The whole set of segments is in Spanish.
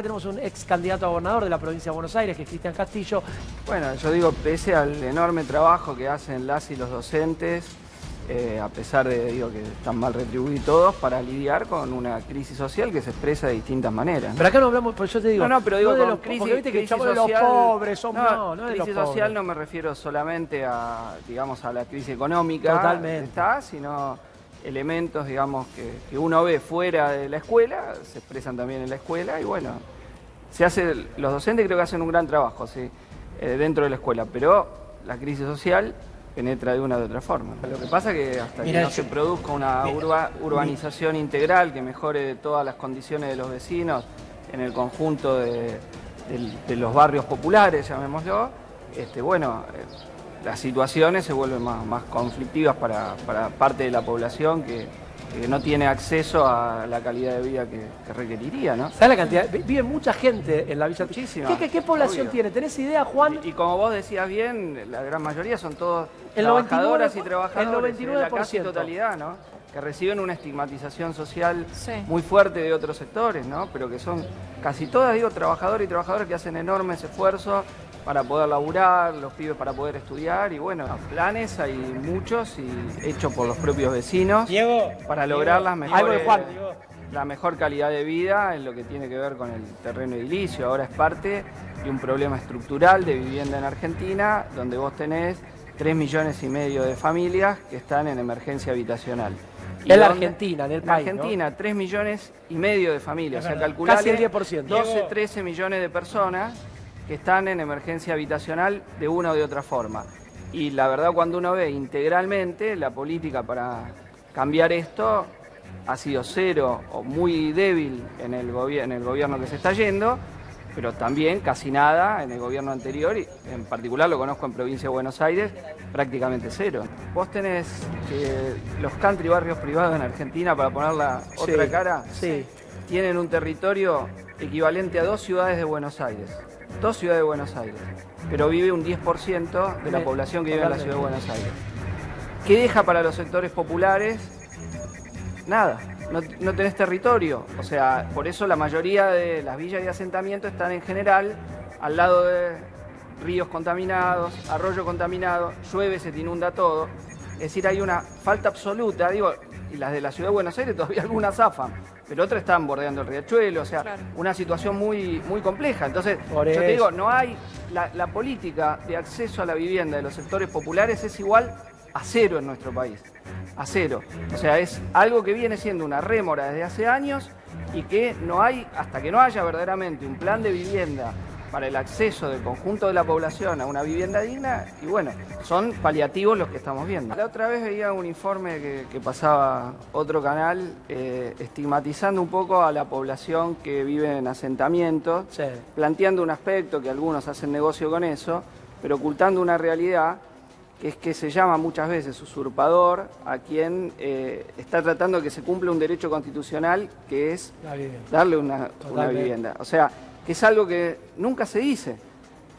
que tenemos un ex candidato a gobernador de la provincia de Buenos Aires, que es Cristian Castillo. Bueno, yo digo, pese al enorme trabajo que hacen las y los docentes, a pesar de que están mal retribuidos todos, para lidiar con una crisis social que se expresa de distintas maneras. Pero acá no hablamos, pues yo te digo, pero digo, no de con los, crisis, porque viste que crisis echamos de los social, pobres, no de los crisis pobres. social no me refiero solamente a, digamos, a la crisis económica, Totalmente. sino elementos, digamos, que uno ve fuera de la escuela, se expresan también en la escuela, y bueno, los docentes creo que hacen un gran trabajo, ¿sí? Dentro de la escuela, pero la crisis social penetra de una u otra forma. Lo que pasa es que hasta que no se produzca una urbanización integral que mejore todas las condiciones de los vecinos en el conjunto de los barrios populares, llamémoslo, las situaciones se vuelven más conflictivas para parte de la población que no tiene acceso a la calidad de vida que requeriría, ¿no? ¿Sabes la cantidad? Vive mucha gente en la Villa. Muchísima. ¿Qué población tiene? ¿Tenés idea, Juan? Y como vos decías bien, la gran mayoría son todos el trabajadoras 99%, y trabajadores, el 99%. la casi totalidad, ¿no? Que reciben una estigmatización social muy fuerte de otros sectores, ¿no? Pero que son casi todas, trabajadores y trabajadoras que hacen enormes esfuerzos para poder laburar, los pibes para poder estudiar, y bueno, planes hay muchos y hechos por los propios vecinos para lograr la mejor calidad de vida en lo que tiene que ver con el terreno edilicio. Ahora es parte de un problema estructural de vivienda en Argentina, donde vos tenés 3,5 millones de familias que están en emergencia habitacional. En la Argentina, en el país, en Argentina, ¿no? 3,5 millones de familias, o sea, calculale casi el 10%. 12, 13 millones de personas que están en emergencia habitacional de una o de otra forma. Y la verdad, cuando uno ve integralmente, la política para cambiar esto ha sido cero o muy débil en el gobierno que se está yendo, pero también casi nada en el gobierno anterior, y en particular lo conozco en provincia de Buenos Aires, prácticamente cero. Vos tenés los country barrios privados en Argentina, para poner la otra cara, tienen un territorio equivalente a 2 ciudades de Buenos Aires. 2 ciudades de Buenos Aires, pero vive un 10% de la población que vive en la ciudad de Buenos Aires. ¿Qué deja para los sectores populares? Nada, no tenés territorio. O sea, por eso la mayoría de las villas y asentamientos están en general al lado de ríos contaminados, arroyos contaminados, llueve, se te inunda todo. Es decir, hay una falta absoluta, y las de la ciudad de Buenos Aires todavía algunas zafan, pero otras están bordeando el riachuelo, o sea, una situación muy compleja. Entonces, yo te digo, no hay, la política de acceso a la vivienda de los sectores populares es igual a cero en nuestro país, a cero. O sea, es algo que viene siendo una rémora desde hace años y que no hay, hasta que no haya verdaderamente un plan de vivienda para el acceso del conjunto de la población a una vivienda digna, y bueno, son paliativos los que estamos viendo. La otra vez veía un informe que pasaba otro canal, estigmatizando un poco a la población que vive en asentamientos, planteando un aspecto que algunos hacen negocio con eso, pero ocultando una realidad, que es que se llama muchas veces usurpador a quien está tratando de que se cumpla un derecho constitucional, que es darle una vivienda. O sea, que es algo que nunca se dice.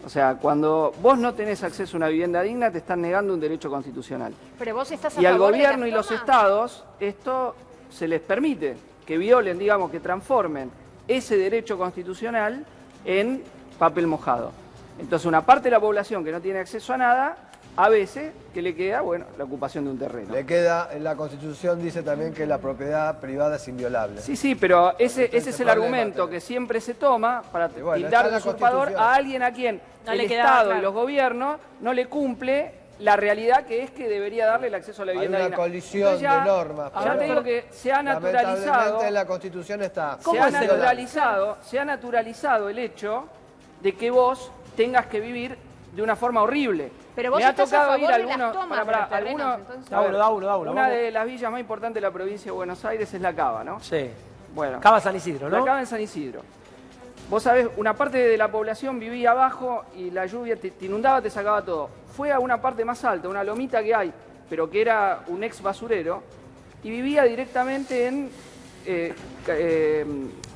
O sea, cuando vos no tenés acceso a una vivienda digna, te están negando un derecho constitucional. Pero vos estás a y al favor gobierno de y los estados, esto se les permite, que violen, digamos, que transformen ese derecho constitucional en papel mojado. Entonces, una parte de la población que no tiene acceso a nada, a veces, que le queda, bueno, la ocupación de un terreno. Le queda, en la Constitución dice también que la propiedad privada es inviolable. Sí, pero ese es el argumento que siempre se toma para tildar de usurpador a alguien a quien el Estado y los gobiernos no le cumple la realidad, que es que debería darle el acceso a la vivienda digna. Hay una colisión de normas. Ya te digo que se ha naturalizado. Lamentablemente en la Constitución está. Se ha naturalizado el hecho de que vos tengas que vivir de una forma horrible. Pero vos me ha estás tocado a favor ir a de las tomas de los terrenos, entonces. Una de las villas más importantes de la provincia de Buenos Aires es La Cava, ¿no? Sí. Bueno. Cava San Isidro, ¿no? La Cava en San Isidro. Vos sabés, una parte de la población vivía abajo y la lluvia te inundaba, te sacaba todo. Fue a una parte más alta, una lomita que hay, pero que era un ex basurero, y vivía directamente en,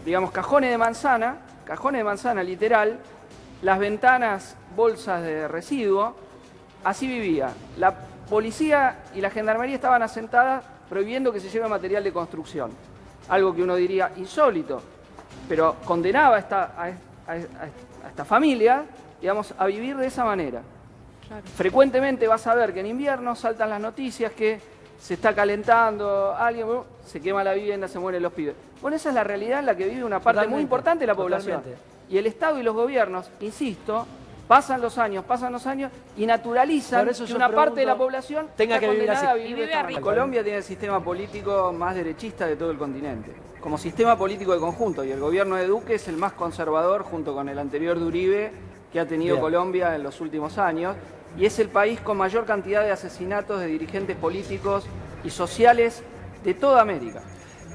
digamos, cajones de manzana literal, las ventanas, bolsas de residuo. Así vivía. La policía y la gendarmería estaban asentadas prohibiendo que se lleve material de construcción. Algo que uno diría insólito. pero condenaba a esta familia, digamos, a vivir de esa manera. Claro. Frecuentemente vas a ver que en invierno saltan las noticias que se está calentando, alguien se quema la vivienda, se mueren los pibes. Bueno, esa es la realidad en la que vive una parte muy importante de la población. Y el Estado y los gobiernos, insisto, pasan los años y naturalizan que una parte de la población tenga que vivir así. A vivir de esta manera. Colombia tiene el sistema político más derechista de todo el continente. Como sistema político de conjunto, y el gobierno de Duque es el más conservador junto con el anterior de Uribe que ha tenido Colombia en los últimos años, y es el país con mayor cantidad de asesinatos de dirigentes políticos y sociales de toda América.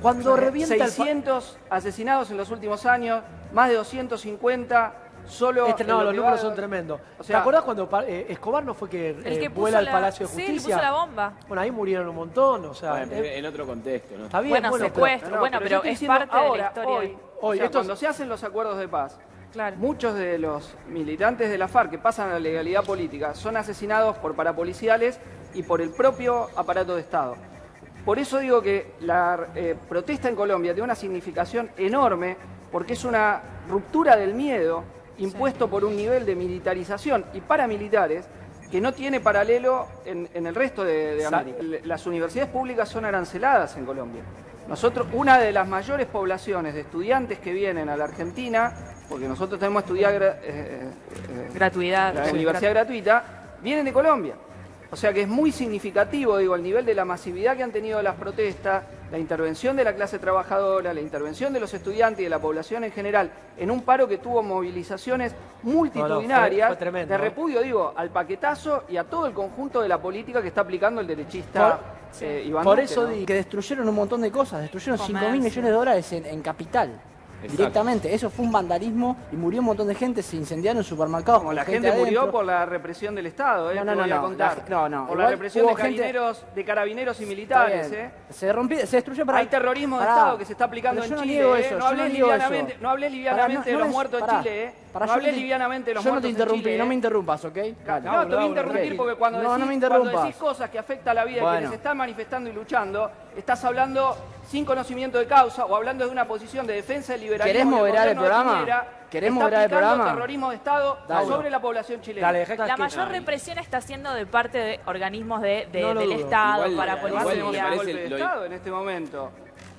Cuando revienta 600 asesinados en los últimos años, más de 250 solo... No, los números son tremendos. O sea, ¿te acordás cuando Escobar no fue que vuela al Palacio de Justicia? Sí, le puso la bomba. Bueno, ahí murieron un montón, o sea... Bueno, en otro contexto, ¿no? Está bien, Bueno, secuestro, pero es parte de la historia. Cuando se hacen los acuerdos de paz, Claro. muchos de los militantes de la FARC que pasan a la legalidad política son asesinados por parapoliciales y por el propio aparato de Estado. Por eso digo que la protesta en Colombia tiene una significación enorme, porque es una ruptura del miedo impuesto por un nivel de militarización y paramilitares que no tiene paralelo en el resto de América. Las universidades públicas son aranceladas en Colombia. Nosotros, una de las mayores poblaciones de estudiantes que vienen a la Argentina, porque nosotros tenemos estudiar Gratuidad. la universidad gratuita, vienen de Colombia. O sea que es muy significativo, digo, el nivel de la masividad que han tenido las protestas, la intervención de la clase trabajadora, la intervención de los estudiantes y de la población en general, en un paro que tuvo movilizaciones multitudinarias fue tremendo, de repudio, digo, al paquetazo y a todo el conjunto de la política que está aplicando el derechista Iván por Duque, eso ¿no? digo Que destruyeron un montón de cosas, destruyeron Comercio. 5.000 millones de dólares en capital. Exacto. Directamente, eso fue un vandalismo y murió un montón de gente, se incendiaron supermercados. Como con la gente murió adentro. por la represión del Estado, No, te voy a no, contar. no. Por la Igual represión de hubo gente- carabineros y Está militares, bien. Se destruyó para... Hay terrorismo de Pará. Estado que se está aplicando Pero en yo Chile. no niego eso, No yo hables no niego livianamente, eso. no hables livianamente de los muertos de Chile, Pará, no yo hables te- livianamente de los yo no muertos te de interrumpí, Chile. no me interrumpas, ¿ok? Dale. No, te voy a interrumpir porque cuando, No, no me decís, cuando interrumpas. decís cosas que afectan la vida de Bueno. quienes están manifestando y luchando, estás hablando sin conocimiento de causa o hablando de una posición de defensa del liberalismo. ¿Querés que moderar el gobierno de programa? Piñera ¿Querés está moderar el aplicando programa? terrorismo de Estado Dale. sobre la población chilena. Dale, dejá La que- mayor represión está siendo de parte de organismos No lo del dudo. Estado, Igual, para igual Además, me policía. tenemos un parece golpe de lo- Estado en este momento.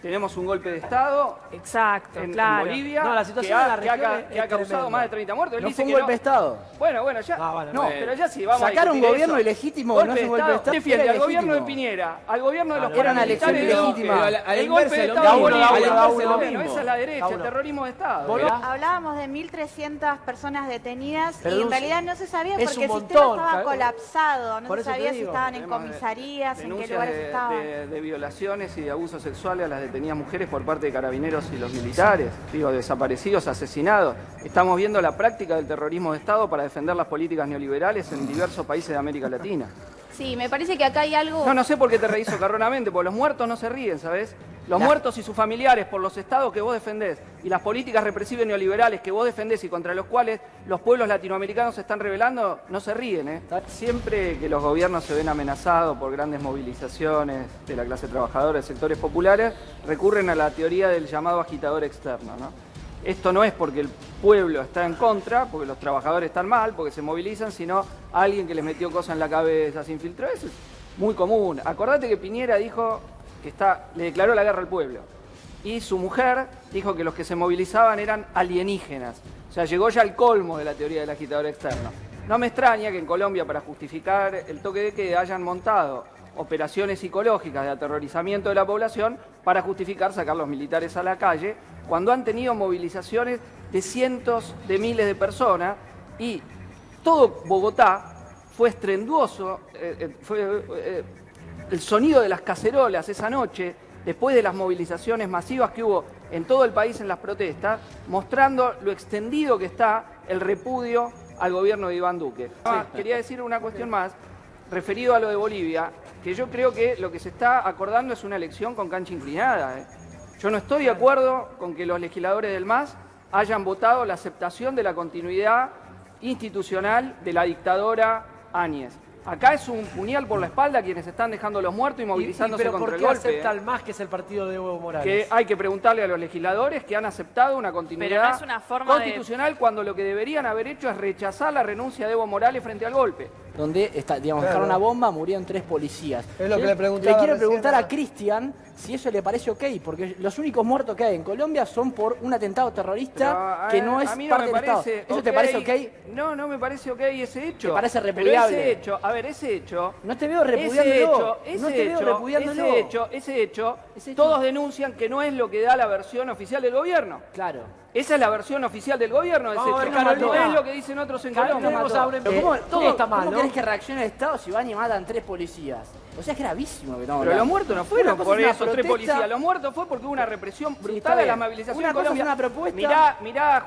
Tenemos un golpe de Estado Exacto, en claro. Bolivia No, la situación que en la ha, que ha- región que ha es causado tremenda. más de 30 muertos. Él No dice fue un que golpe de Estado. Bueno, ya. Ah, bueno, no, bueno. pero ya sí, vamos Sacar a un discutir gobierno eso. ilegítimo que no es un golpe de Estado. Defiende era al gobierno de legítimo. Piñera, al gobierno de los Era una elección paramilitares, legítima. Pero a la el inversa golpe de es lo Estado mismo. en Bolivia. A la inversa es lo Bueno, mismo. esa es la derecha, Cada el uno. terrorismo de Estado. Vos ¿verdad? Hablábamos de 1.300 personas detenidas Pero y de en un- realidad no se sabía es porque un el montón, sistema estaba claro. colapsado, no Por se eso te sabía si digo. estaban en Tenemos comisarías, en qué denuncias lugares estaban. de violaciones y de abusos sexuales a las detenidas mujeres por parte de carabineros y los militares, digo, desaparecidos, asesinados. Estamos viendo la práctica del terrorismo de Estado para defender las políticas neoliberales en diversos países de América Latina. Sí, me parece que acá hay algo... No sé por qué te reís socarronamente, porque los muertos no se ríen, ¿sabes? Los muertos y sus familiares por los estados que vos defendés y las políticas represivas neoliberales que vos defendés y contra los cuales los pueblos latinoamericanos se están rebelando, no se ríen, ¿eh? Siempre que los gobiernos se ven amenazados por grandes movilizaciones de la clase trabajadora, de sectores populares, recurren a la teoría del llamado agitador externo, ¿no? Esto no es porque el pueblo está en contra, porque los trabajadores están mal, porque se movilizan, sino alguien que les metió cosas en la cabeza, se infiltró. Eso es muy común. Acordate que Piñera dijo que le declaró la guerra al pueblo. Y su mujer dijo que los que se movilizaban eran alienígenas. O sea, llegó ya al colmo de la teoría del agitador externo. No me extraña que en Colombia, para justificar el toque de queda, hayan montado operaciones psicológicas de aterrorizamiento de la población para justificar sacar los militares a la calle, cuando han tenido movilizaciones de cientos de miles de personas y todo Bogotá fue estruendoso, el sonido de las cacerolas esa noche, después de las movilizaciones masivas que hubo en todo el país en las protestas, mostrando lo extendido que está el repudio al gobierno de Iván Duque. Quería decir una cuestión más, referido a lo de Bolivia, que yo creo que lo que se está acordando es una elección con cancha inclinada. Yo no estoy de acuerdo con que los legisladores del MAS hayan votado la aceptación de la continuidad institucional de la dictadora Áñez. Acá es un puñal por la espalda a quienes están dejando los muertos y movilizándose pero contra ¿por el qué golpe. acepta el MAS, que es el partido de Evo Morales? Que hay que preguntarle a los legisladores que han aceptado una continuidad Pero no es una forma constitucional cuando lo que deberían haber hecho es rechazar la renuncia de Evo Morales frente al golpe. Donde digamos, dejaron una bomba, murieron 3 policías. Es lo que Yo le preguntaba quiero recién preguntar a- a Cristian si eso le parece ok, porque los únicos muertos que hay en Colombia son por un atentado terrorista Pero, que no es a mí no parte me del Estado. parece ¿Eso te ok. parece ok? No, no me parece ok ese hecho. ¿Te parece Pero repudiable? ese hecho, a ver, ese hecho... No te veo repudiándolo. Ese No te veo repudiándolo. Ese hecho, todos denuncian que no es lo que da la versión oficial del gobierno. Claro. Esa es la versión oficial del gobierno de ese Vamos a hecho. ver, Carolina. No es lo que dicen otros en Carolina, Colombia. tenemos a un Pero ¿cómo, todo está mal, ¿cómo ¿no? querés que reaccione el Estado si van y matan 3 policías? O sea, es gravísimo que no. Pero los muertos no fueron Una cosa por es una esos 3 protesta. policías. Los muertos fue porque hubo una represión está brutal a la bien. movilización Una en cosa es Colombia. una propuesta. Mirá,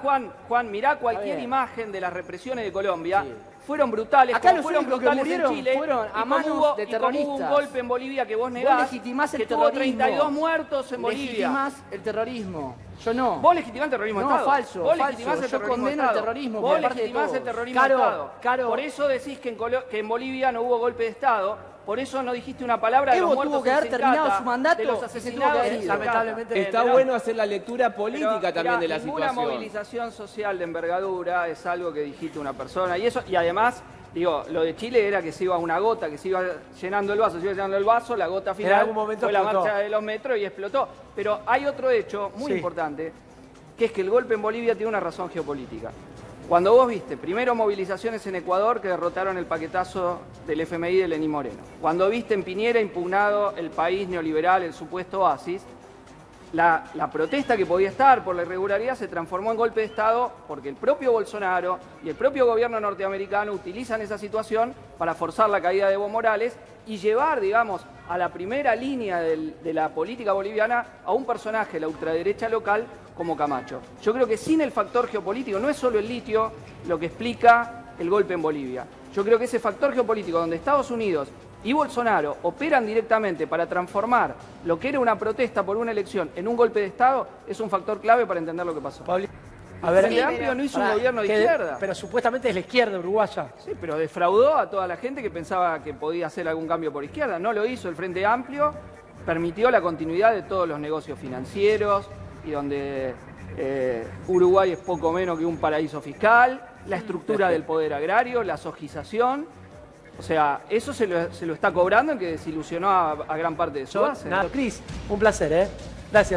Juan, mirá cualquier bien. imagen de las represiones de Colombia. Sí. Fueron brutales, Acá como los fueron únicos que brutales murieron en Chile. fueron a y como manos hubo- de y como hubo un terroristas. golpe en Bolivia que vos negás, Vos legitimás el que tuvo terrorismo. 32 muertos en Bolivia. Legitimás el terrorismo. Yo no. Vos legitimás el terrorismo de No, Estado. falso, Vos falso. legitimás el Yo terrorismo de condeno el Estado. terrorismo Vos por parte de legitimás el todos. terrorismo Caro, de Estado. Caro. Por eso decís que en Bolivia no hubo golpe de Estado. Por eso no dijiste una palabra de Evo los muertos tuvo que en haber terminado Secata, su mandato de los y se tuvo asesinados que haber en ido. Secata. Lamentablemente. Está Mirá, bueno hacer la lectura política pero, también mirá, de la ninguna situación. movilización social de envergadura es algo que dijiste una persona. Y además, digo, lo de Chile era que se iba una gota, que se iba llenando el vaso, la gota final algún momento fue la explotó. marcha de los metros y explotó. Pero hay otro hecho muy Sí. importante, que es que el golpe en Bolivia tiene una razón geopolítica. Cuando vos viste, primero movilizaciones en Ecuador que derrotaron el paquetazo del FMI de Lenín Moreno. Cuando viste en Piñera impugnado el país neoliberal, el supuesto oasis, la protesta que podía estar por la irregularidad se transformó en golpe de Estado porque el propio Bolsonaro y el propio gobierno norteamericano utilizan esa situación para forzar la caída de Evo Morales y llevar, digamos, a la primera línea de la política boliviana a un personaje, la ultraderecha local, como Camacho. Yo creo que sin el factor geopolítico, no es solo el litio lo que explica el golpe en Bolivia. Yo creo que ese factor geopolítico donde Estados Unidos y Bolsonaro operan directamente para transformar lo que era una protesta por una elección en un golpe de Estado es un factor clave para entender lo que pasó. Pablo, a El ver, Frente Amplio no hizo un pará, gobierno de que- izquierda. Pero supuestamente es la izquierda uruguaya. Sí, pero defraudó a toda la gente que pensaba que podía hacer algún cambio por izquierda. No lo hizo el Frente Amplio, permitió la continuidad de todos los negocios financieros y donde Uruguay es poco menos que un paraíso fiscal, la estructura del poder agrario, la sojización. O sea, eso se lo está cobrando en que desilusionó a gran parte de su Yo, base. nada, Cris, un placer, ¿eh? Gracias.